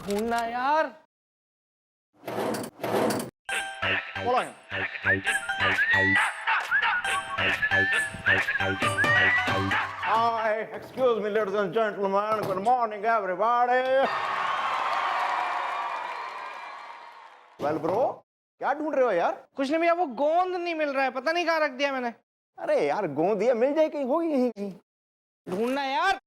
ढूंढना यार। Hi, excuse me, ladies and gentlemen. Good morning, everybody. Well, bro, क्या ढूंढ रहे हो यार? कुछ नहीं भैया, वो गोंद नहीं मिल रहा है, पता नहीं कहाँ रख दिया मैंने। अरे यार, गोंद दिया मिल जाए, कहीं होगी यहीं कहीं। ढूंढना यार।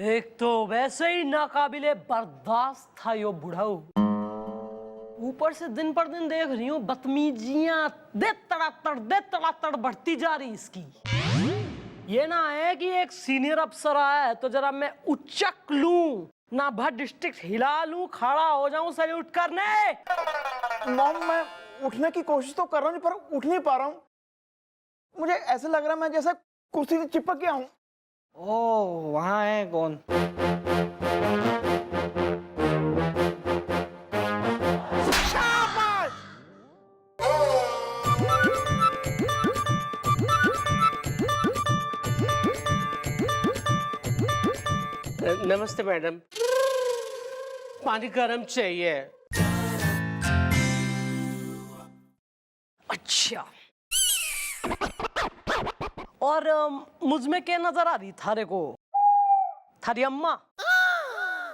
एक तो वैसे ही नाकाबिले बर्दाश्त था यो बुढ़ाऊ, ऊपर से दिन पर दिन देख रही हूँ बदतमीजियां दे तड़ातड़ बढ़ती जा रही इसकी। ये ना है कि एक सीनियर अफसर आया है तो जरा मैं उचक लूं, ना भर डिस्ट्रिक्ट हिला लूं, खड़ा हो जाऊं सैल्यूट करने। मॉम, मैं उठने की कोशिश तो कर रहा हूँ पर उठ नहीं पा रहा हूँ। मुझे ऐसा लग रहा है मैं जैसे कुर्सी से चिपक गया हूँ। ओह, वहां है गोंद। नमस्ते मैडम, पानी गर्म चाहिए। अच्छा, और मुझ में क्या नजर आ रही थारे को? थारी अम्मा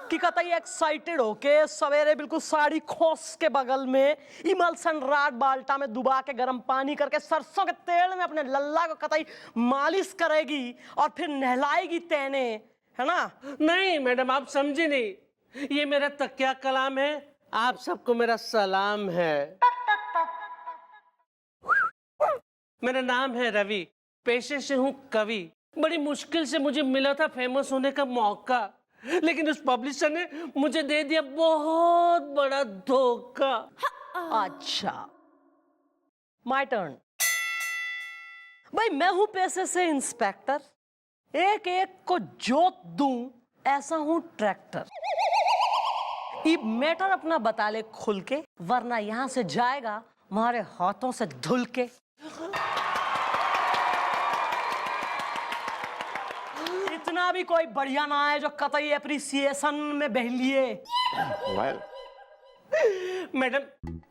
कि कतई एक्साइटेड होके सवेरे बिल्कुल साड़ी खोस के बगल में इमल्सन राड बाल्टा में डुबा के गर्म पानी करके सरसों के तेल में अपने लल्ला को कतई मालिश करेगी और फिर नहलाएगी तेने, है ना? नहीं मैडम, आप समझे नहीं, ये मेरा तकिया कलाम है, आप सबको मेरा सलाम है। मेरा नाम है रवि, पेशे से हूँ कवि। बड़ी मुश्किल से मुझे मिला था फेमस होने का मौका, लेकिन उस पब्लिशर ने मुझे दे दिया बहुत बड़ा धोखा। अच्छा, माय टर्न। भाई मैं हूं पेशे से इंस्पेक्टर, एक एक को जोत दूं ऐसा हूं ट्रैक्टर। ये मैटर अपना बता ले खुल के, वरना यहां से जाएगा हमारे हाथों से धुल के। इतना भी कोई बढ़िया ना है जो कतई एप्रिसिएशन में बहलिए। well. मैडम,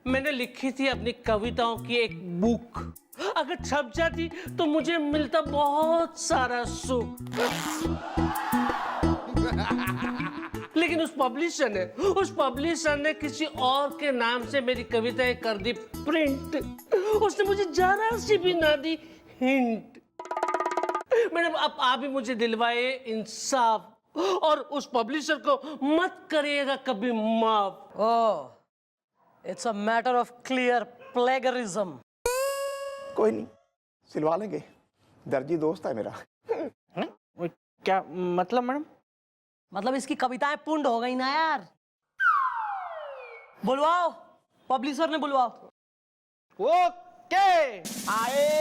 मैंने लिखी थी अपनी कविताओं की एक बुक, अगर छप जाती तो मुझे मिलता बहुत सारा सुख। लेकिन उस पब्लिशर ने किसी और के नाम से मेरी कविताएं कर दी प्रिंट। उसने मुझे जरा सी भी ना दी हिंट। मैडम, अब आप भी मुझे दिलवाए इंसाफ और उस पब्लिशर को मत करिएगा कभी माफ। Oh, it's a matter of clear plagiarism. कोई नहीं, सिलवा लेंगे, दर्जी दोस्त है मेरा। क्या मतलब मैडम? मतलब इसकी कविताएं पुंड हो गई ना यार। बुलवाओ, पब्लिशर ने बुलवाओ। ओके, आए।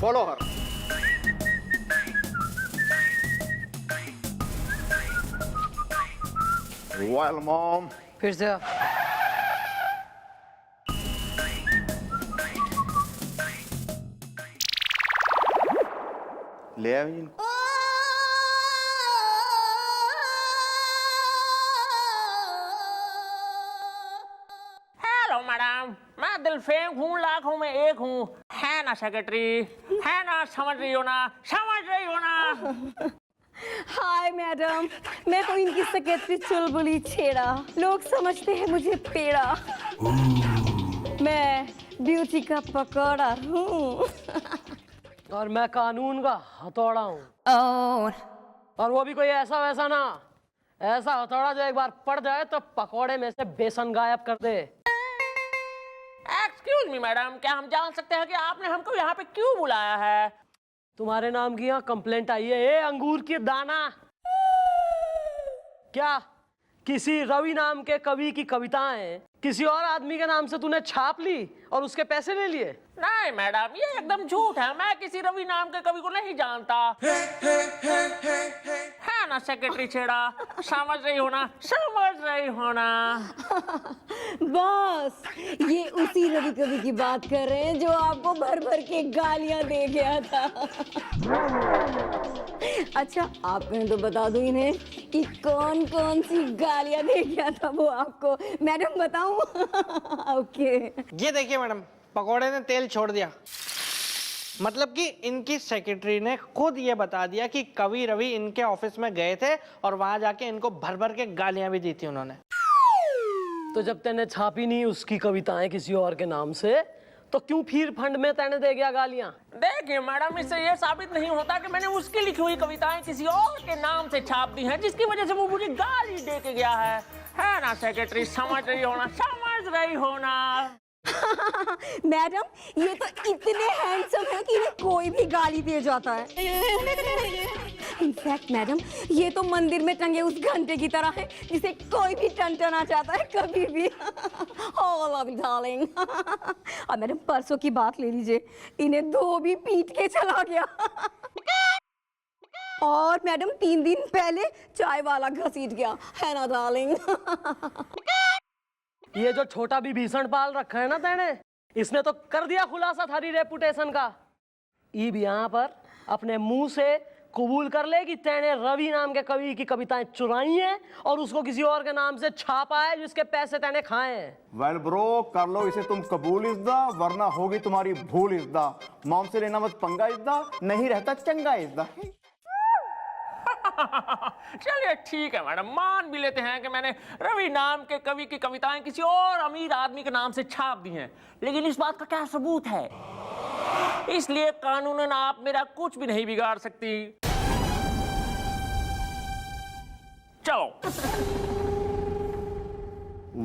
Follow her. Well, mom. फिर से ले आओ इनको। हेलो मैडम, मैं दिलफेम हूँ, लाखों में एक हूँ, है ना सेक्रेटरी? है ना? समझ रही हो ना? हाय मैडम, मैं तो इनकी सेक्रेटरी चुलबुली छेड़ा, लोग समझते हैं मुझे पेड़ा। मैं ब्यूटी का पकौड़ा हूँ। और मैं कानून का हथौड़ा हूँ। और वो भी कोई ऐसा वैसा ना, ऐसा हथौड़ा जो एक बार पड़ जाए तो पकौड़े में से बेसन गायब कर दे। एक्सक्यूज मी मैडम, क्या हम जान सकते हैं कि आपने हमको यहाँ पे क्यों बुलाया है? तुम्हारे नाम की यहाँ कंप्लेंट आई है। ए अंगूर की दाना, क्या किसी रवि नाम के कवि की कविताएं किसी और आदमी के नाम से तूने छाप ली और उसके पैसे ले लिए? नहीं मैडम, ये एकदम झूठ है। मैं किसी रवि नाम के कवि को नहीं जानता। है ना सेक्रेटरी छेड़ा, समझ रही हो ना, समझ रही हो ना। बॉस, ये उसी रवि कवि की बात कर रहे हैं जो आपको भर भर के गालियां दे गया था। अच्छा, आप मैं तो बता दूं इन्हें कि कौन कौन सी गालियां दे गया था वो आपको। मैडम बताऊं? ओके। ये देखिए मैडम, पकोड़े ने तेल छोड़ दिया। मतलब कि इनकी सेक्रेटरी ने खुद ये बता दिया कि कवि रवि इनके ऑफिस में गए थे और वहां जाके इनको भर भर के गालियां भी दी थी उन्होंने। तो जब तेने छापी नहीं उसकी कविताएं किसी और के नाम से, तो क्यों फिर फंड में तेने दे गया गालियां? देखिए मैडम, इससे ये साबित नहीं होता कि मैंने उसकी लिखी हुई कविताएं किसी और के नाम से छाप दी हैं, जिसकी वजह से वो मुझे गाली दे के गया है ना सेक्रेटरी? समझ रही हो ना, समझ रही हो ना। मैडम, ये तो इतने हैंडसम है कि इन्हें कोई भी गाली दे जाता है। इनफैक्ट मैडम, ये तो मंदिर में टंगे उस घंटे की तरह है जिसे कोई भी टनटना चाहता है कभी भी। Oh, lovely darling। और मैडम, परसों की बात ले लीजिए, इन्हें धोबी पीट के चला गया। और मैडम 3 दिन पहले चाय वाला घसीट गया, है ना डार्लिंग? ये जो छोटा विभीषण पाल रखा है ना तेने, इसने तो कर दिया खुलासा थारी रेपुटेशन का। ईब यहाँ पर अपने मुंह से कबूल कर ले कि तेने रवि नाम के कवि की कविताएं चुराई हैं और उसको किसी और के नाम से छापा है जिसके पैसे तेने खाए हैं। वेल ब्रो, कर लो इसे तुम कबूल इज़्दा, वरना होगी तुम्हारी भूल इज़्दा। मॉम से लेना मत पंगा इज़्दा, नहीं रहता चंगा इज़्दा। चलिए ठीक है मैडम, मान भी लेते हैं कि मैंने रवि नाम के कवि की कविताएं किसी और अमीर आदमी के नाम से छाप दी हैं, लेकिन इस बात का क्या सबूत है? इसलिए कानूनन आप मेरा कुछ भी नहीं बिगाड़ सकती। चलो।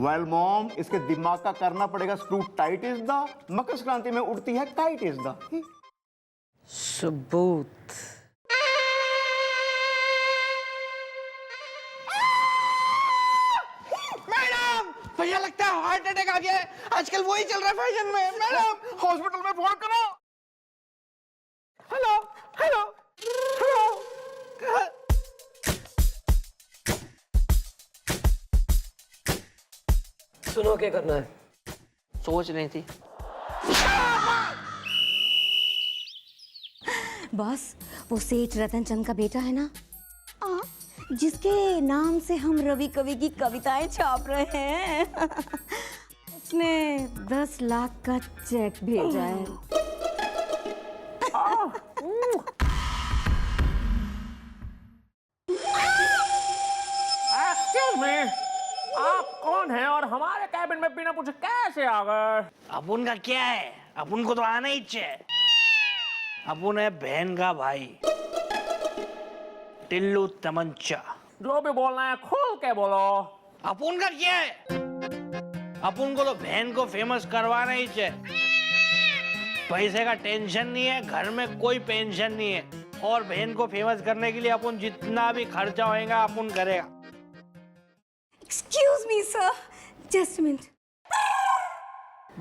वेल मॉम, इसके दिमाग का करना पड़ेगा स्क्रू टाइट इज़्दा। मकर संक्रांति में उड़ती है काइट इज़्दा। सबूत? भैया, लगता है हार्ट अटैक आ गया है। आजकल वही चल रहा है फैशन में। मैडम, हॉस्पिटल में फोन करो। Hello hello hello. सुनो, क्या करना है? सोच रही थी। बॉस, वो सेठ रतन चंद का बेटा है ना, जिसके नाम से हम रवि कवि की कविताएं छाप रहे हैं। उसने 10 लाख का चेक भेजा है। एक्सक्यूज मी, आप कौन हैं और हमारे कैबिन में बिना पूछे कैसे आ गए? अपुन का क्या है? अपुन को तो आना ही चाहिए। अपुन है बहन का भाई, टिल्लू तमंचा। जो भी बोलना है खोल के बोलो। अपुन का क्या है? अपुन को तो बहन को फेमस करवाना ही चाहिए। पैसे का टेंशन नहीं है, घर में कोई पेंशन नहीं है, और बहन को फेमस करने के लिए अपन जितना भी खर्चा होएगा अपन करेगा। Excuse me sir, just minute.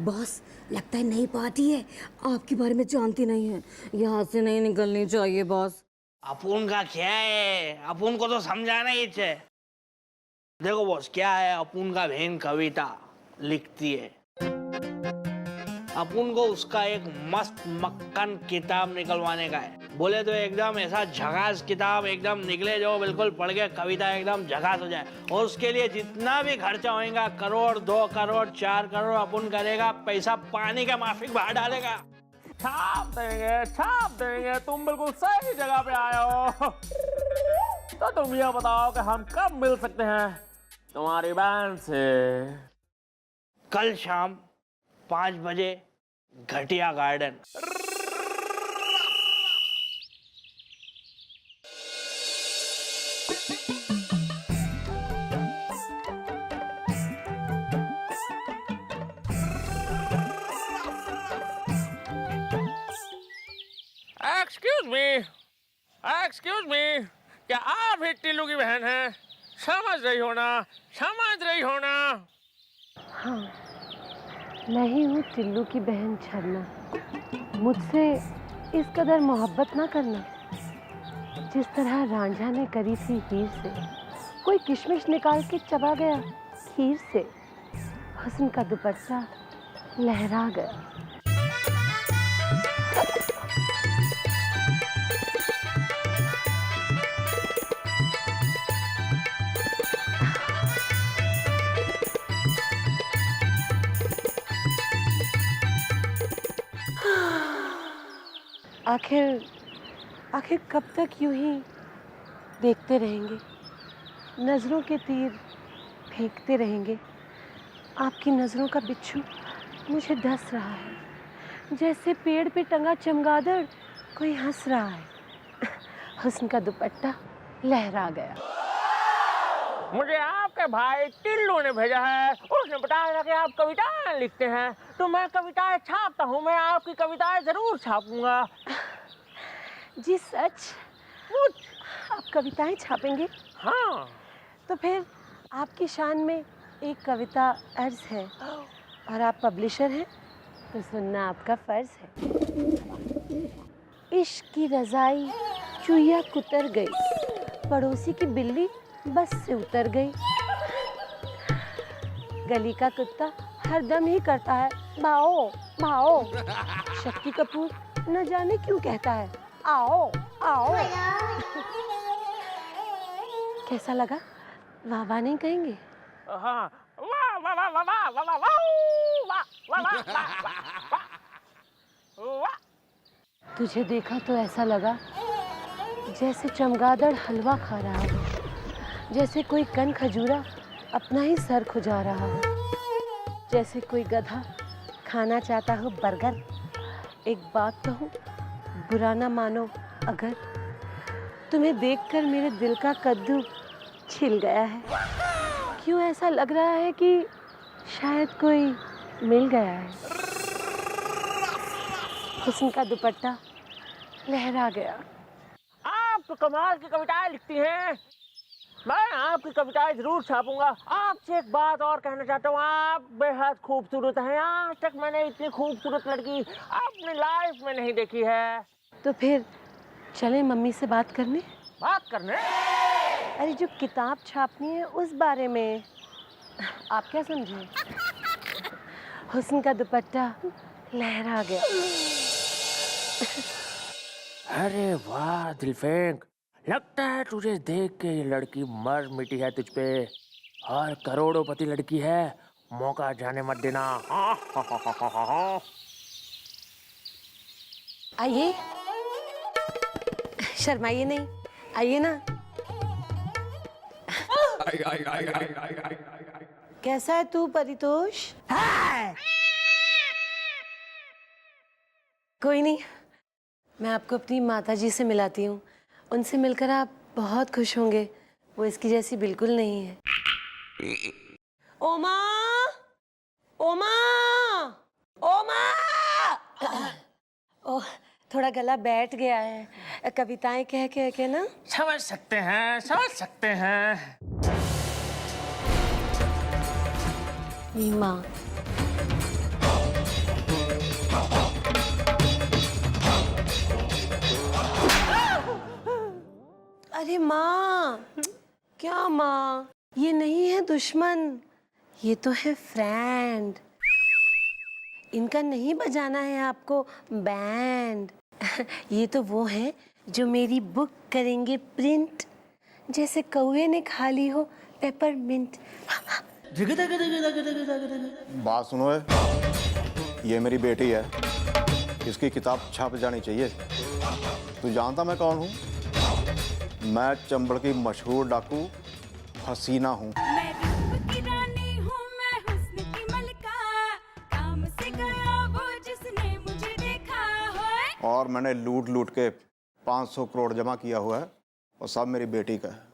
Boss, लगता है नई पार्टी है, आपके बारे में जानती नहीं है, यहाँ से नहीं निकलनी चाहिए बॉस। अपुन का क्या है? अपुन को तो समझाना ही चाहिए। देखो बॉस, क्या है, अपुन का बहन कविता लिखती है। अपुन को उसका एक मस्त मक्खन किताब निकलवाने का है। बोले तो एकदम ऐसा झकास किताब एकदम निकले जो बिल्कुल पढ़ के कविता एकदम झकास हो जाए। और उसके लिए जितना भी खर्चा होएगा, करोड़ 2 करोड़ 4 करोड़ अपुन करेगा। पैसा पानी का माफिक बहा डालेगा। छाप देंगे। तुम बिल्कुल सही जगह पे आए हो। तो तुम ये बताओ कि हम कब मिल सकते हैं तुम्हारी बहन से? कल शाम 5 बजे घटिया गार्डन। एक्सक्यूज मी, क्या आप ही टिल्लू की बहन हैं? समझ रही हो ना? मैं ही हूँ टिल्लू की बहन झरना। मुझसे इस कदर मोहब्बत ना करना जिस तरह रांझा ने करी थी हीर से। कोई किशमिश निकाल के चबा गया खीर से। हुस्न का दुपट्टा लहरा गया। आखिर कब तक यूं ही देखते रहेंगे, नजरों के तीर फेंकते रहेंगे। आपकी नजरों का बिच्छू मुझे डस रहा है, जैसे पेड़ पे टंगा चमगादड़ कोई हंस रहा है। हुस्न का दुपट्टा लहरा गया। मुझे आपके भाई टिल्लू ने भेजा है। उसने बताया था कि आप कविताएं लिखते हैं, तो मैं कविताएं छापता हूँ। मैं आपकी कविताएं जरूर छापूंगा। जी सच? आप कविताएं छापेंगे? हाँ। तो फिर आपकी शान में एक कविता अर्ज है और आप पब्लिशर हैं, तो सुनना आपका फर्ज है। इश्क की रजाई चुईया कुतर गई, पड़ोसी की बिल्ली बस से उतर गई। गली का कुत्ता हरदम ही करता है भाओ भाओ। शक्ति कपूर न जाने क्यों कहता है आओ आओ। कैसा लगा? वाह वाह नहीं कहेंगे? हाँ, वाह वाह वाह वाह वाह वाह वाह वाह वाह वाह वाह। तुझे देखा तो ऐसा लगा जैसे चमगादड़ हलवा खा रहा हो, जैसे कोई कन खजूरा अपना ही सर खुजा रहा हो, जैसे कोई गधा खाना चाहता हो बर्गर। एक बात कहूँ, बुरा ना मानो अगर तुम्हें देखकर मेरे दिल का कद्दू छिल गया है। क्यों ऐसा लग रहा है कि शायद कोई मिल गया है। हुस्न का दुपट्टा लहरा गया। आप तो कमाल की कविताएं लिखती हैं। मैं आपकी कविताएं जरूर छापूंगा। आपसे एक बात और कहना चाहता हूँ, आप बेहद खूबसूरत हैं। आज तक मैंने इतनी खूबसूरत लड़की अपनी लाइफ में नहीं देखी है। तो फिर चलें मम्मी से बात करने? बात करने? अरे जो किताब छापनी है उस बारे में। आप क्या समझे? हुस्न का दुपट्टा लहरा गया। अरे वाह दिलफेंक, लगता है तुझे देख के ये लड़की मर मिटी है तुझ पे, और करोड़ोंपति लड़की है। मौका जाने मत देना। आइए, शर्माइए नहीं, आइए ना। कैसा है तू परितोष? कोई नहीं, मैं आपको अपनी माताजी से मिलाती हूँ। उनसे मिलकर आप बहुत खुश होंगे। वो इसकी जैसी बिल्कुल नहीं है। ओमा, ओमा, ओमा। ओह, थोड़ा गला बैठ गया है कविताएं कह कह के ना। समझ सकते हैं, समझ सकते हैं। माँ, अरे माँ, क्या माँ? ये नहीं है दुश्मन, ये तो है फ्रेंड। इनका नहीं बजाना है आपको बैंड। ये तो वो है जो मेरी बुक करेंगे प्रिंट, जैसे कौवे ने खा ली हो पेपरमिंट। बात सुनो है, ये मेरी बेटी है, इसकी किताब छप जानी चाहिए। तू जानता मैं कौन हूँ? मैं चंबल की मशहूर डाकू हसीना हूँ। मैं रूप की रानी हूँ, मैं हुस्न की मलिका, काम से गया वो जिसने मुझे देखा है। और मैंने लूट लूट के 500 करोड़ जमा किया हुआ है, और सब मेरी बेटी का है।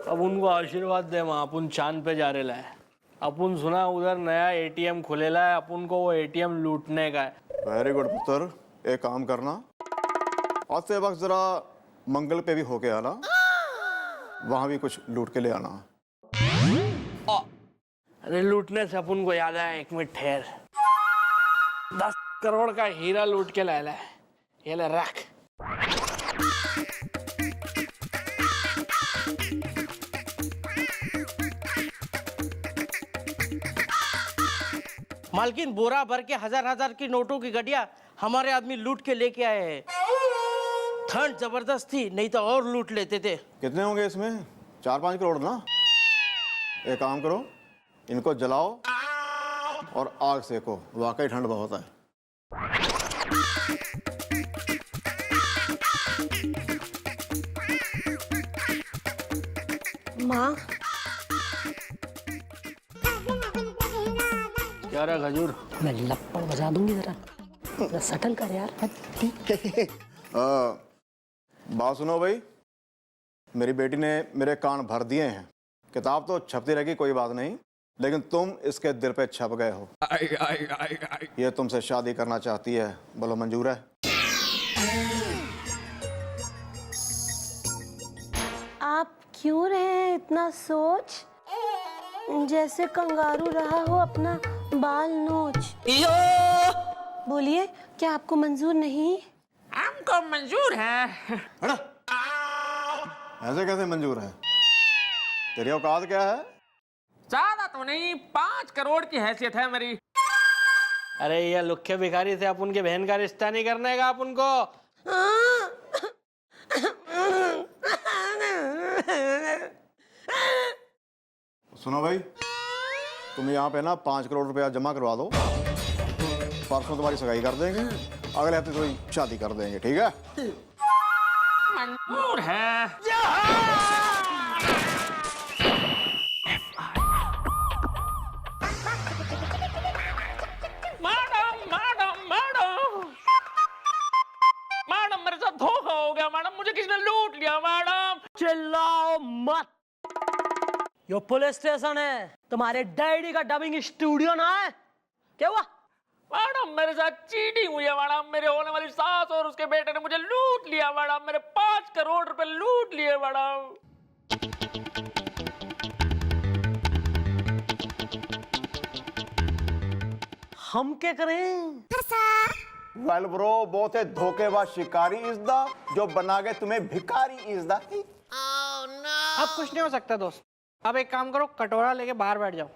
अब उनको आशीर्वाद दे माँ, अपन चांद पे जा रहे है। अपन सुना उधर नया एटीएम खुलेला है, अपन को वो एटीएम लूटने का है। वेरी गुड पुत्र, एक काम करना, आज से वक्त जरा मंगल पे भी होके आना। वहाँ भी कुछ लूट के ले आना। अरे लूटने से अपन को याद आया, 1 मिनट ठहर। 10 करोड़ का हीरा लूट के लाया है, ये ले रख। मालकिन, बोरा भर के 1000-1000 की नोटों की गड्डिया हमारे आदमी लूट के लेके आए हैं। ठंड जबरदस्त थी, नहीं तो और लूट लेते थे। कितने होंगे इसमें? 4-5 करोड़ ना? एक काम करो, इनको जलाओ और आग सेको, वाकई ठंड बहुत है। माँ, क्या रहा खजूर? मैं लप्पड़ बजा दूंगी जरा सटल कर यार। बात सुनो भाई, मेरी बेटी ने मेरे कान भर दिए हैं। किताब तो छपती रहेगी, कोई बात नहीं, लेकिन तुम इसके दिल पे छप गए हो। ये तुमसे शादी करना चाहती है, बोलो मंजूर है? आप क्यों रहे इतना सोच, जैसे कंगारू रहा हो अपना बाल नोच। बोलिए, क्या आपको मंजूर नहीं? हमको मंजूर है। हटा। ऐसे कैसे मंजूर है? तेरी औकात क्या है? ज्यादा तो नहीं, 5 करोड़ की हैसियत है मेरी। अरे ये लुखे भिखारी से अपन के बहन का रिश्ता नहीं करने का अपन को। सुनो भाई, तुम यहाँ पे ना 5 करोड़ रुपया जमा करवा दो, परसों तुम्हारी सगाई कर देंगे, अगले हफ्ते तुम्हारी शादी कर देंगे, ठीक है? मंजूर है। मैडम मैडम मैडम मैडम, मेरे साथ धोखा हो गया मैडम, मुझे किसी ने लूट लिया मैडम। चिल्लाओ मत, यो पुलिस स्टेशन है, तुम्हारे डैडी का डबिंग स्टूडियो ना है। क्या हुआ? मैडम मेरे साथ चीटिंग हुई है मैडम, मेरे होने वाली सास और उसके बेटे ने मुझे लूट लिया मैडम, मेरे 5 करोड़ रुपए लूट लिए मैडम। हम क्या करें? वेल ब्रो, बोथ ए धोखेबाज शिकारी इज द, जो बना के तुम्हें भिखारी इज द। अब कुछ नहीं हो सकता दोस्त, अब एक काम करो, कटोरा लेके बाहर बैठ जाओ।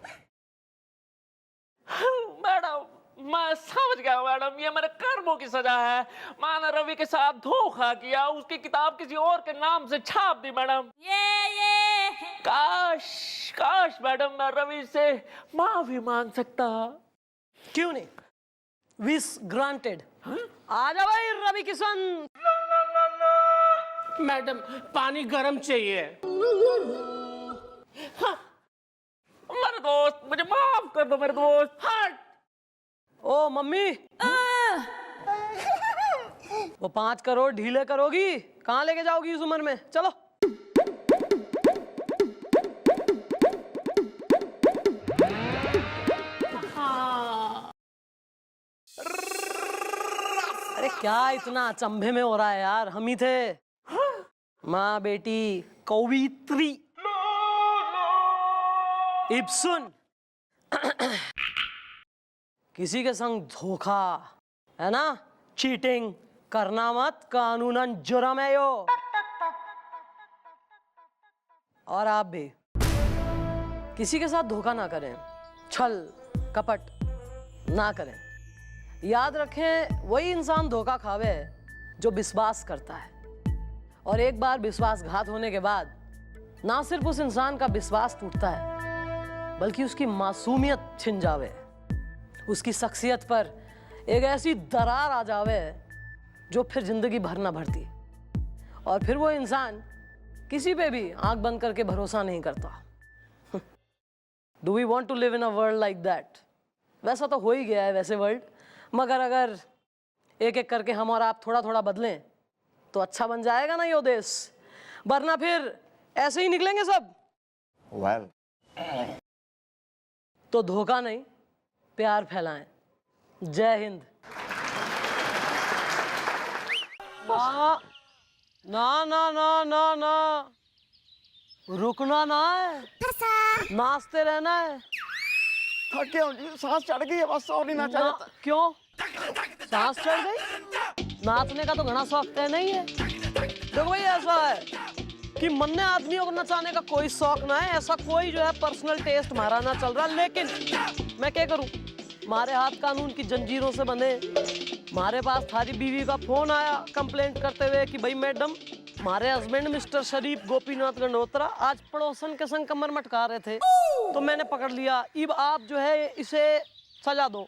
मैडम मैं समझ गया मैडम, ये मेरे कर्मों की सजा है। मैंने रवि के साथ धोखा किया, उसकी किताब किसी और के नाम से छाप दी मैडम। काश काश मैडम मैं रवि से माफी मांग सकता। क्यों नहीं? Wish granted. आजा भाई रवि किशन। मैडम, पानी गर्म चाहिए। मेरे दोस्त, मुझे माफ कर दो मेरे दोस्त। हट। ओ मम्मी, वो 5 करोड़ ढीले करोगी? कहाँ लेके जाओगी इस उम्र में? चलो। अरे क्या इतना अचंभे में हो रहा है यार, हम ही थे। माँ बेटी कवित्री। इब्सन। किसी के संग धोखा, है ना, चीटिंग करना मत, कानूनन जुर्म है यो। और आप भी किसी के साथ धोखा ना करें, छल कपट ना करें। याद रखें, वही इंसान धोखा खावे जो विश्वास करता है, और एक बार विश्वासघात होने के बाद ना सिर्फ उस इंसान का विश्वास टूटता है, बल्कि उसकी मासूमियत छिन जावे, उसकी शख्सियत पर एक ऐसी दरार आ जावे जो फिर जिंदगी भर ना भरती, और फिर वो इंसान किसी पे भी आंख बंद करके भरोसा नहीं करता। Do we want to live in a world like that? वैसा तो हो ही गया है वैसे वर्ल्ड, मगर अगर एक एक करके हम और आप थोड़ा थोड़ा बदलें तो अच्छा बन जाएगा ना यो देश, वरना फिर ऐसे ही निकलेंगे सब। वेल, तो धोखा नहीं, प्यार फैलाएं। जय हिंद। ना ना ना ना ना, रुकना ना है, नाचते रहना है। थक गया हूँ जी, सांस चढ़ गई है बस, और नहीं नाचा जाता। क्यों सांस चढ़ गई? नाचने का तो घना शौक है नहीं है। देखो भाई ऐसा है कि मन्ने आदमियों को नचाने का कोई शौक ना है, ऐसा कोई जो है पर्सनल टेस्ट हमारा ना चल रहा। लेकिन मैं क्या करूं, हमारे हाथ कानून की जंजीरों से बंधे। हमारे पास थारी बीवी का फोन आया कंप्लेंट करते हुए कि भाई मैडम, हमारे हस्बैंड मिस्टर शरीफ गोपीनाथ गंडोत्रा आज पड़ोसन के संग कमर मटका रहे थे, तो मैंने पकड़ लिया। अब आप जो है इसे सजा दो।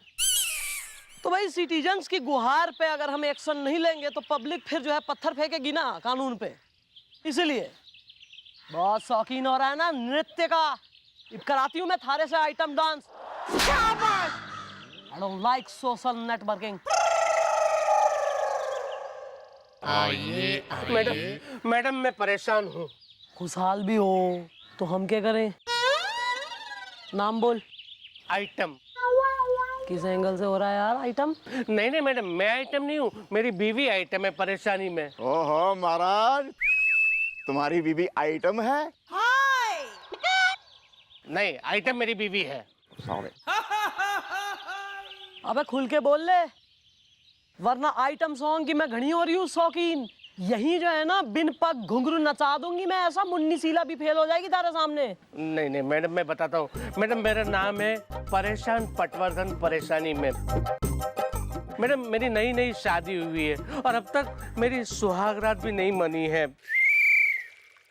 तो भाई सिटीजन्स की गुहार पे अगर हम एक्शन नहीं लेंगे तो पब्लिक फिर जो है पत्थर फेंकेगी ना कानून पे। इसलिए बहुत शौकीन हो रहा है ना नृत्य का। अब कराती हूँ मैं थारे से item dance. I don't like social networking. Madam मैं परेशान हूँ। खुशहाल भी हो तो हम क्या करें? नाम बोल। आइटम। किस एंगल से हो रहा है यार आइटम? नहीं नहीं मैडम, मैं आइटम नहीं हूँ, मेरी बीवी आइटम है परेशानी में। ओहो महाराज, तुम्हारी बीबी आइटम है? नहीं, आइटम मेरी बीवी है। सॉरी। अबे खुल के बोल ले, वरना आइटम सॉन्ग की मैं घनी हो रही हूँ शौकीन। यही जो है ना बिन पग घुंघरू नचा दूंगी मैं, ऐसा मुन्नी सीला भी फेल हो जाएगी तारे सामने। नहीं नहीं मैडम, मैं बताता हूँ। मैडम मेरा नाम है परेशान पटवर्धन परेशानी में। मैडम मेरी नई नई शादी हुई है और अब तक मेरी सुहागरात भी नहीं मनी है।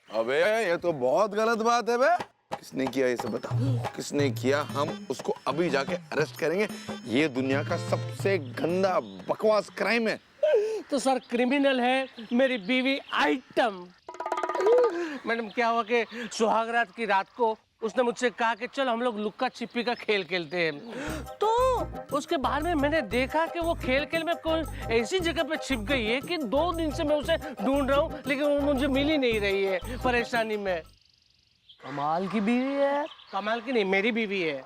अबे ये तो बहुत गलत बात है बे। किसने किया ये सब बता, किसने किया? हम उसको अभी जाके अरेस्ट करेंगे। ये दुनिया का सबसे गंदा बकवास क्राइम है। तो सर क्रिमिनल है मेरी बीवी आइटम। मैडम क्या हुआ कि सुहागरात की रात को उसने मुझसे कहा कि चल हम लोग लुक्का छिपी का खेल खेलते हैं। तो उसके बाद में मैंने देखा कि वो खेल खेल में कोई ऐसी जगह पे छिप गई है कि 2 दिन से मैं उसे ढूंढ रहा हूँ, लेकिन वो मुझे मिल ही नहीं रही है परेशानी में। कमाल की बीवी है। कमाल की नहीं, मेरी बीवी है।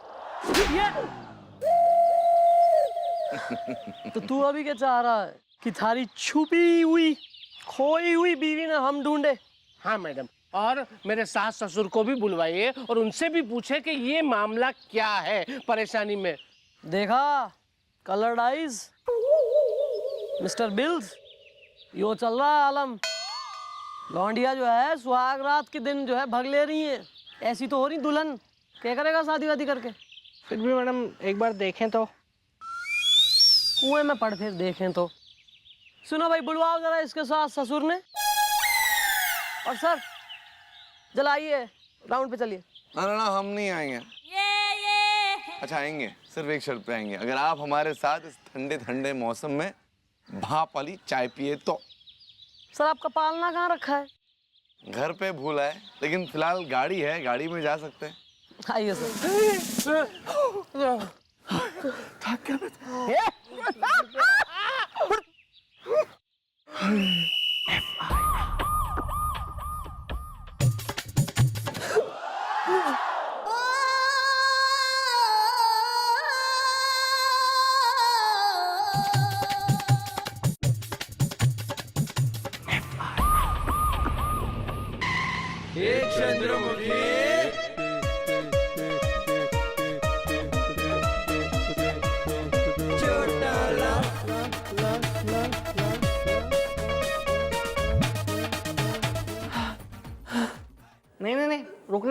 तो तू अभी क्या चाह रहा है कि थारी छुपी हुई खोई हुई बीवी ने हम ढूंढे? हाँ मैडम, और मेरे सास ससुर को भी बुलवाइए और उनसे भी पूछे कि ये मामला क्या है परेशानी में। देखा कलर्ड आइज मिस्टर बिल्स, यो चल रहा है आलम। लौंडिया जो है सुहाग रात के दिन जो है भग ले रही है, ऐसी तो हो रही दुल्हन। क्या करेगा शादी वादी करके? फिर भी मैडम एक बार देखें तो। कुएं में पड़ फिर देखें तो। सुनो भाई, बुलवाओ जरा इसके साथ ससुर ने। और सर जलाइए, राउंड पे चलिए। ना ना ना, हम नहीं आएंगे। अच्छा आएंगे, सिर्फ एक शर्त पे आएंगे, अगर आप हमारे साथ इस ठंडे ठंडे मौसम में भाप वाली चाय पिए तो। सर आपका पालना कहाँ रखा है? घर पे भूला है, लेकिन फिलहाल गाड़ी है, गाड़ी में जा सकते हैं। आइए सर।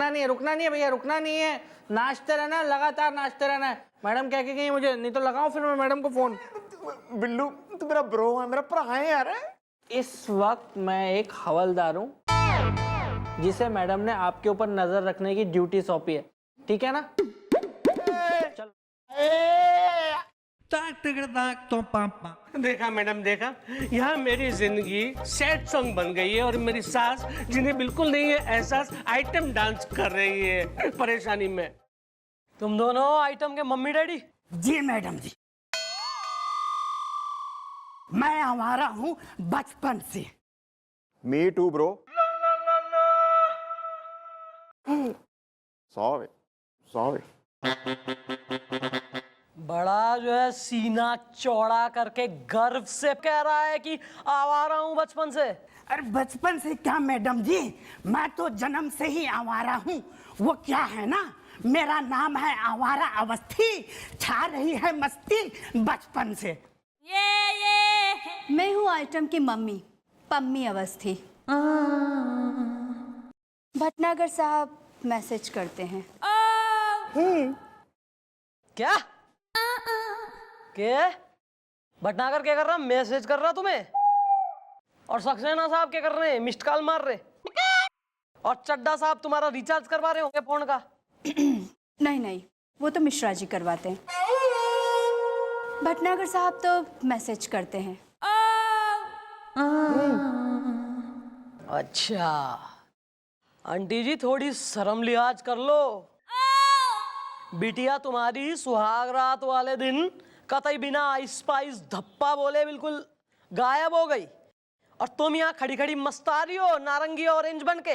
नहीं, रुकना नहीं है भैया, रुकना नहीं है। नाचते रहना है, लगातार नाचते रहना है। मैडम कह के गई मुझे, नहीं तो लगाऊं फिर मैं मैडम को फोन। बिल्लू तू मेरा ब्रो है, मेरा भरा है यार। इस वक्त मैं एक हवलदार हूँ जिसे मैडम ने आपके ऊपर नजर रखने की ड्यूटी सौंपी है, ठीक है ना? देखा मैडम, देखा, यहाँ मेरी जिंदगी सैड सॉन्ग बन गई है और मेरी सास, जिन्हें बिल्कुल नहीं है एहसास, आइटम डांस कर रही है परेशानी में। तुम दोनों आइटम के मम्मी डैडी? जी मैडम जी, मैं हमारा हूँ बचपन से। Me too bro. सॉरी। बड़ा बेटा जो है सीना चौड़ा करके गर्व से कह रहा है कि आवारा हूं बचपन से। अरे बचपन से क्या मैडम जी, मैं तो जन्म से ही आवारा हूँ। वो क्या है ना, मेरा नाम है आवारा अवस्थी, छा रही है मस्ती बचपन से। मैं हूँ आइटम की मम्मी, पम्मी अवस्थी। भटनागर साहब मैसेज करते हैं। क्या भटनागर क्या कर रहा, मैसेज कर रहा तुम्हें? और सक्सेना साहब क्या कर रहे हैं, मिस्ड कॉल मार रहे? और चड्डा साहब तुम्हारा रिचार्ज करवा रहे होंगे फोन का? नहीं नहीं, वो तो मिश्रा जी करवाते हैं। भटनागर साहब तो मैसेज करते हैं। अच्छा आंटी जी, थोड़ी शर्म लिहाज कर लो। बिटिया तुम्हारी सुहाग रात वाले दिन कतई बिना स्पाइस धप्पा बोले बिल्कुल गायब हो गई, और तुम यहाँ खड़ी खड़ी मस्ता रही हो नारंगी ऑरेंज बन के।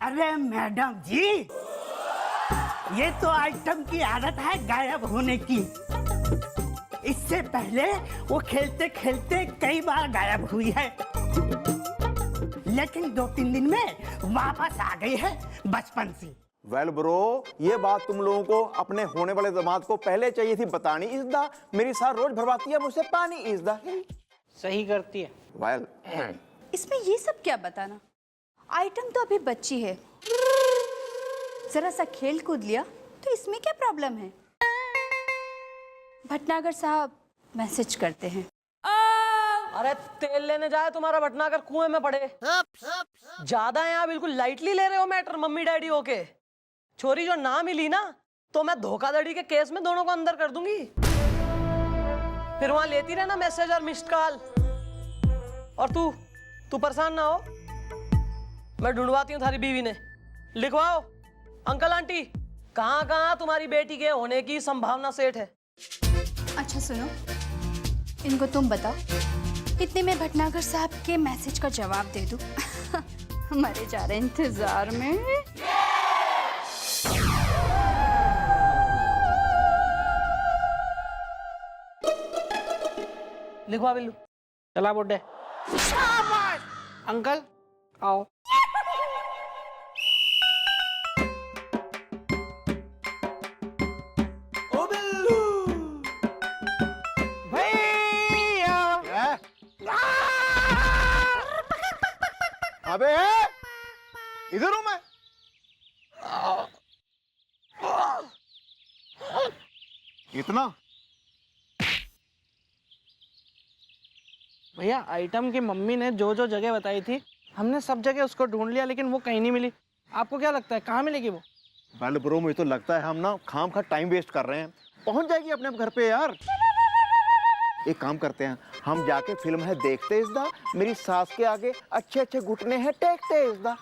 अरे मैडम जी, ये तो आइटम की आदत है गायब होने की। इससे पहले वो खेलते खेलते कई बार गायब हुई है, लेकिन 2-3 दिन में वापस आ गई है बचपन से। वेल ब्रो, ये बात तुम लोगों को अपने होने वाले दामाद को पहले चाहिए थी बतानी। इज़दा मेरी सार रोज भरवाती है मुझसे पानी। इज़दा सही करती है। वेल इसमें ये सब क्या बताना, आइटम तो अभी बच्ची है, जरा सा खेल कूद लिया तो इसमें क्या प्रॉब्लम है। भटनागर साहब मैसेज करते हैं। अरे तेल लेने जाए तुम्हारा भटनागर कुएं में पड़े। ज्यादा यहाँ बिल्कुल लाइटली ले रहे हो मैटर मम्मी डैडी होके। छोरी जो ना मिली ना तो मैं धोखाधड़ी के केस में दोनों को अंदर कर दूंगी। फिर वहां लेती रहना मैसेज और मिस्ड कॉल। और तू परेशान ना हो, मैं ढूंढवाती हूँ थारी बीवी ने। लिखवाओ अंकल आंटी, कहाँ कहाँ तुम्हारी बेटी के होने की संभावना सेठ है। अच्छा सुनो, इनको तुम बताओ, इतने में भटनागर साहब के मैसेज का जवाब दे दूं। मरे जा रहे इंतजार में। लिखवा बिल्लू। चला बुड्ढे। अंकल आओ। ओ बिल्लू भैया। अबे इधर हूं मैं। इतना भैया, आइटम की मम्मी ने जो जो जगह बताई थी हमने सब जगह उसको ढूंढ लिया, लेकिन वो कहीं नहीं मिली। आपको क्या लगता है कहाँ मिलेगी वो? वेल ब्रो, मुझे तो लगता है हम ना खाम खा टाइम वेस्ट कर रहे हैं। पहुंच जाएगी अपने घर पे यार। एक काम करते हैं, हम जाके फिल्म है देखते इज़दा, मेरी सास के आगे अच्छे अच्छे घुटने हैं टेकते इज़दा।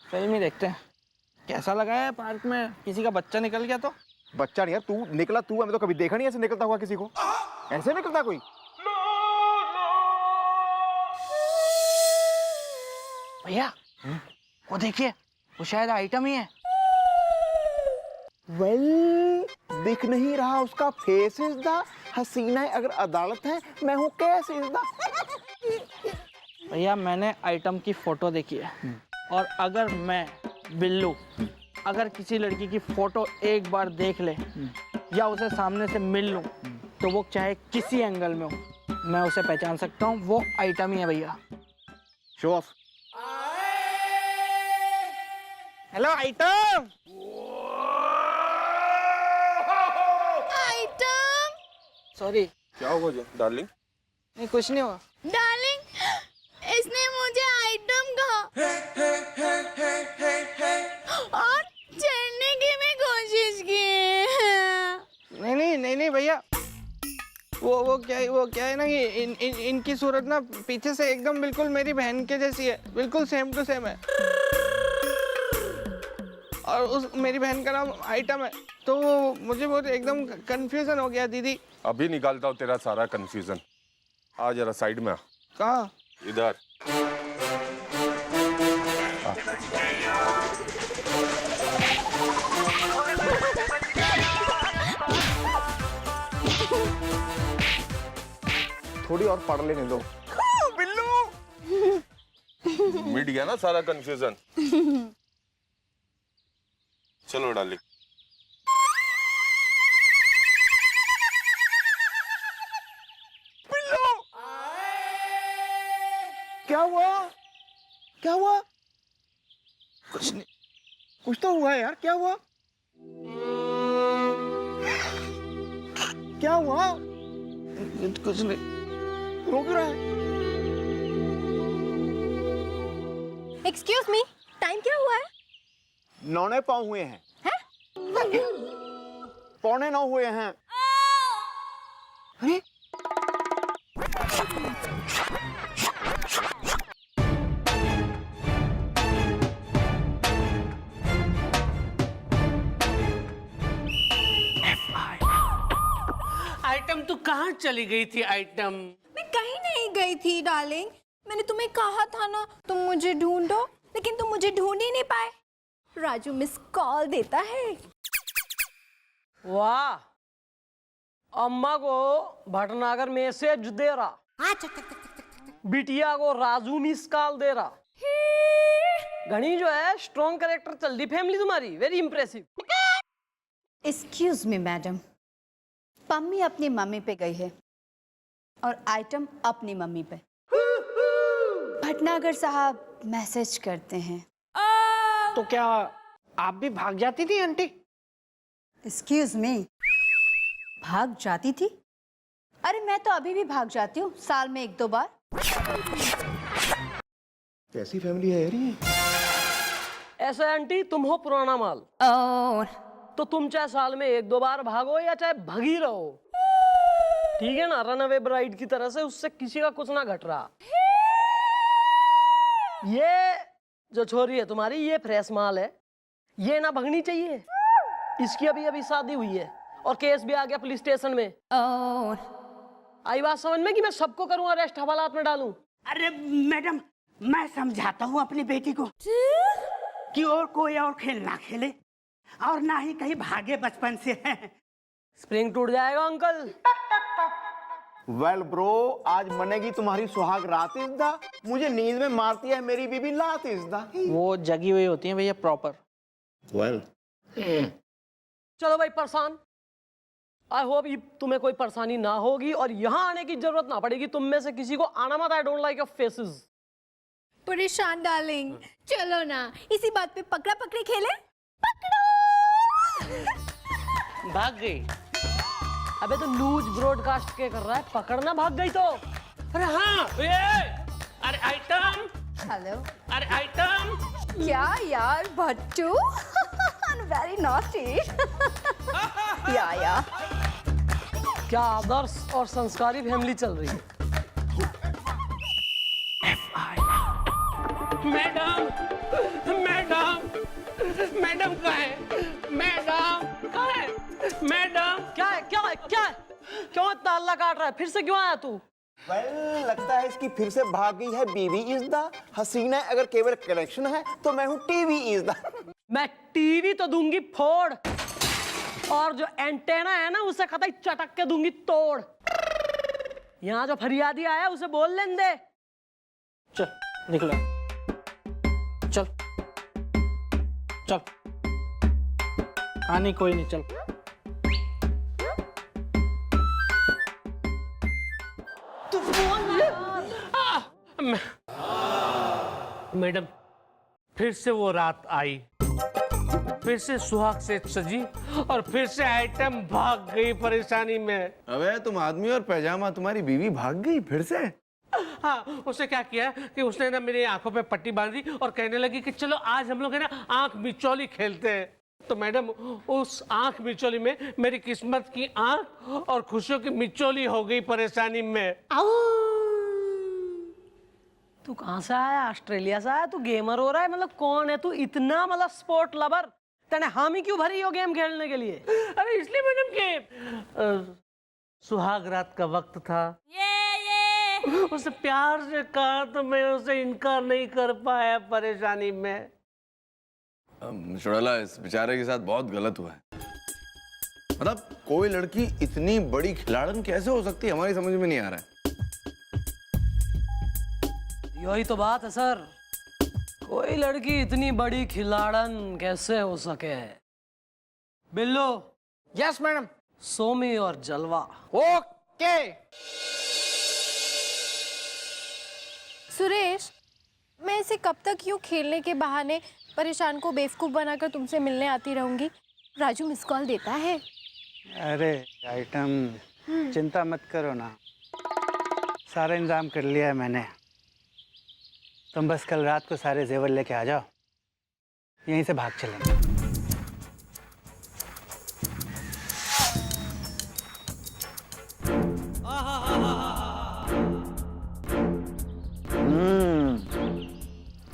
फिल्म ही देखते हैं। कैसा लगा है पार्क में, किसी का बच्चा निकल गया तो? बच्चा नहीं यार, तू निकला तू। हमें तो कभी देखा नहीं ऐसे निकलता हुआ किसी को। ऐसे निकलता कोई? भैया वो देखिए, वो शायद आइटम ही है। वेल दिख नहीं रहा उसका फेस इज़दा। हसीना है अगर अदालत है, मैं हूँ केस इज़दा। भैया मैंने आइटम की फोटो देखी है, और अगर मैं बिल्लू अगर किसी लड़की की फोटो एक बार देख ले या उसे सामने से मिल लूं, तो वो चाहे किसी एंगल में हो मैं उसे पहचान सकता हूँ। वो आइटम ही है भैया। Show off. Hello item. Item. Sorry. क्या हुआ डार्लिंग? नहीं कुछ नहीं हुआ। डार्लिंग, इसने मुझे आइटम कहा और छेड़ने की भी कोशिश की। नहीं भैया, वो क्या है ना कि इनकी सूरत ना पीछे से एकदम बिल्कुल मेरी बहन के जैसी है, बिल्कुल सेम टू सेम है। और उस मेरी बहन का नाम आइटम है, तो मुझे बहुत एकदम कंफ्यूजन हो गया दीदी। अभी निकालता हूँ तेरा सारा कंफ्यूजन। आ जरा साइड में आ। कहाँ? इधर। थोड़ी और पढ़ लेने दो। बिल्लू मिट गया ना सारा कंफ्यूजन। चलो डार्लिंग। क्या हुआ? क्या हुआ? कुछ नहीं, कुछ तो हुआ यार। क्या हुआ? क्या हुआ? कुछ नहीं, रो क्यों रहा है? एक्सक्यूज मी, टाइम क्या हुआ है? 9:15 हुए हैं। पौने 9 हुए हैं। अरे आइटम तू कहाँ चली गई थी आइटम? मैं कहीं नहीं गई थी डार्लिंग। मैंने तुम्हें कहा था ना तुम मुझे ढूंढो, लेकिन तुम मुझे ढूंढ ही नहीं पाए। राजू मिस कॉल देता है। वाह, अम्मा को भटनागर मैसेज दे रहा, बिटिया को राजू मिस कॉल दे रहा। घनी जो है स्ट्रॉन्ग कैरेक्टर चल रही फैमिली तुम्हारी, very impressive. Excuse me madam, Pammi अपनी मम्मी पे गई है और आइटम अपनी मम्मी पे। भटनागर साहब मैसेज करते हैं। तो क्या आप भी भाग जाती थी आंटी? एक्सक्यूज मी, भाग जाती थी? अरे मैं तो अभी भी भाग जाती हूँ, साल में 1-2 बार। कैसी फैमिली है यार ये? ऐसा आंटी तुम हो पुराना माल, तो तुम चाहे साल में 1-2 बार भागो या चाहे भगी रहो, ठीक है ना, रनअवे ब्राइड की तरह से, उससे किसी का कुछ ना घट रहा। ये जो छोरी है तुम्हारी, ये फ्रेश माल है, ये ना भगनी चाहिए। इसकी अभी अभी शादी हुई है और केस भी आ गया पुलिस स्टेशन में। आई बात समझ में कि मैं सबको करूं अरेस्ट, हवालात में डालूं? अरे मैडम, मैं समझाता हूँ अपनी बेटी को कि और कोई और खेल ना खेले और ना ही कहीं भागे बचपन से। स्प्रिंग टूट जाएगा अंकल। वेल ब्रो, आज मनेगी तुम्हारी सुहाग रात इस दा। मुझे नींद में मारती है मेरी बीबी लात इस दा। वो जगी हुई होती है भैया प्रॉपर। वेल चलो भाई परेशान, आई होप तुम्हें कोई परेशानी ना होगी और यहाँ आने की जरूरत ना पड़ेगी तुम में से किसी को। आना मत, I don't like your faces. परेशान डार्लिंग, चलो ना इसी बात पे पकड़ा पकड़ी खेले। पकड़ो। भाग गई? अबे तो लूज ब्रॉडकास्ट के कर रहा है, पकड़ना भाग गई तो। अरे हाँ, अरे आइटम, हेलो, अरे आइटम। क्या यार भट्टू, वेरी नॉटी। या क्या आदर्श और संस्कारी फैमिली चल रही है। मैडम, मैडम, मैडम कहाँ है? मैडम कहाँ है? मैडम क्या है, क्या है, क्या है? क्यों इतना हल्ला काट रहा है? फिर से क्यों आया तू? वेल लगता है इसकी फिर से भाग गई है बीवी इज दा। हसीना अगर केवल कनेक्शन है तो मैं हूँ टीवी इज दा। मैं टीवी तो दूंगी फोड़, और जो एंटेना है ना उसे कतई चटक के दूंगी तोड़। यहाँ जो फरियादी आया उसे बोल लेने दे। चल निकलो, चल चल, आनी कोई नहीं, चल। मैडम फिर से वो रात आई, फिर से सुहाग से सजी और फिर से आइटम भाग गई परेशानी में। अबे तुम आदमी और पैजामा, तुम्हारी बीवी भाग गई फिर से? हाँ, उसने क्या किया कि उसने ना मेरी आंखों पे पट्टी बांधी और कहने लगी कि चलो आज हम लोग है ना आंख मिचौली खेलते हैं। तो मैडम उस आंख मिचौली में मेरी किस्मत की आंख और खुशियों की मिचौली हो गई परेशानी में। तू कहाँ से आया? ऑस्ट्रेलिया से आया? तू गेमर हो रहा है? मतलब कौन है तू इतना, मतलब स्पोर्ट लवर? तेने हामी क्यों भरी हो गेम खेलने के लिए? अरे इसलिए मैडम के सुहाग रात का वक्त था, उसे प्यार से कहा तो मैं उसे इनकार नहीं कर पाया परेशानी में। चुड़ैला, इस बेचारे के साथ बहुत गलत हुआ है। मतलब कोई लड़की इतनी बड़ी खिलाड़न कैसे हो सकती है, हमारी समझ में नहीं आ रहा है। यही तो बात है सर, कोई लड़की इतनी बड़ी खिलाड़न कैसे हो सके। बिल्लो। Yes madam. सोमी और जलवा। ओके। सुरेश, मैं इसे कब तक यूँ खेलने के बहाने परेशान को बेवकूफ़ बनाकर तुमसे मिलने आती रहूंगी। राजू मिस कॉल देता है। अरे आइटम, चिंता मत करो ना, सारा इंतजाम कर लिया है मैंने। तुम बस कल रात को सारे जेवर लेके आ जाओ, यहीं से भाग चलेंगे।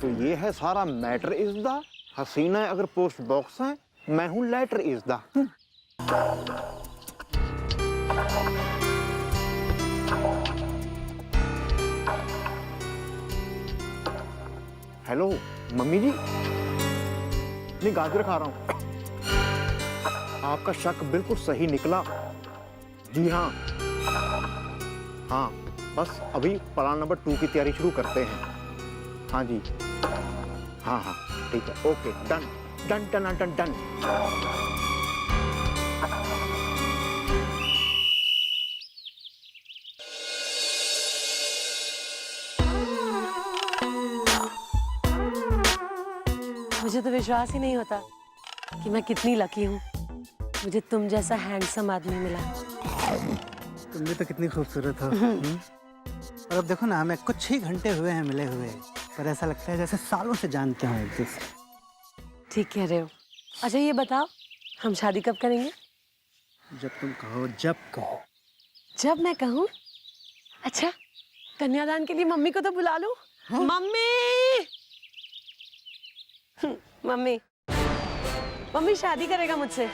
तो ये है सारा मैटर इज द हसीना अगर पोस्ट बॉक्स है, मैं हूं letter is the. Hello mummy ji, नहीं गाजर खा रहा हूं। आपका शक बिल्कुल सही निकला। जी हाँ हाँ, बस अभी प्लान नंबर 2 की तैयारी शुरू करते हैं। हाँ जी, हाँ हाँ ठीक है, okay, done done done done done. मुझे तो विश्वास ही नहीं होता कि मैं कितनी लकी हूँ, मुझे तुम जैसा हैंडसम आदमी मिला। तुम भी तो कितनी खूबसूरत हो। और अब देखो ना, हमें कुछ ही घंटे हुए हैं मिले हुए, पर ऐसा लगता है जैसे सालों से जानते हो एक दूसरे। ठीक कह रहे हो। अच्छा ये बताओ, हम शादी कब करेंगे? जब तुम कहो, जब कहो। जब मैं कहूँ? अच्छा, कन्यादान के लिए मम्मी को तो बुला लूं। मम्मी मम्मी मम्मी शादी करेगा मुझसे।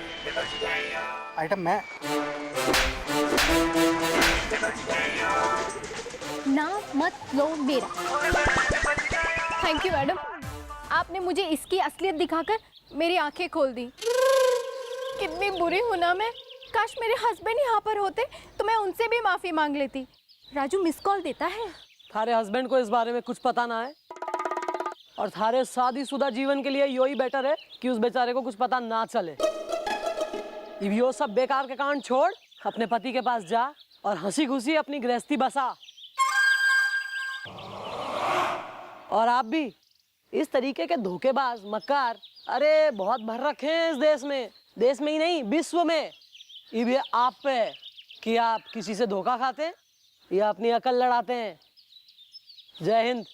आइटम मैं नाम मत लो मेरा। थैंक यू मैडम, आपने मुझे इसकी असलियत दिखाकर मेरी आंखें खोल दी। कितनी बुरी हूं ना मैं। काश मेरे हस्बैंड यहाँ पर होते तो मैं उनसे भी माफी मांग लेती। राजू मिस कॉल देता है। थारे हस्बैंड को इस बारे में कुछ पता ना है, और थारे शादीशुदा जीवन के लिए यही बेटर है कि उस बेचारे को कुछ पता ना चले। अब यो सब बेकार के कांड छोड़, अपने पति के पास जा और हंसी खुशी अपनी गृहस्थी बसा। और आप भी इस तरीके के धोखेबाज मक्कार, अरे बहुत भर रखे हैं इस देश में ही नहीं विश्व में। ये आप पे है कि आप किसी से धोखा खाते हैं या अपनी अकल लड़ाते हैं। जय हिंद।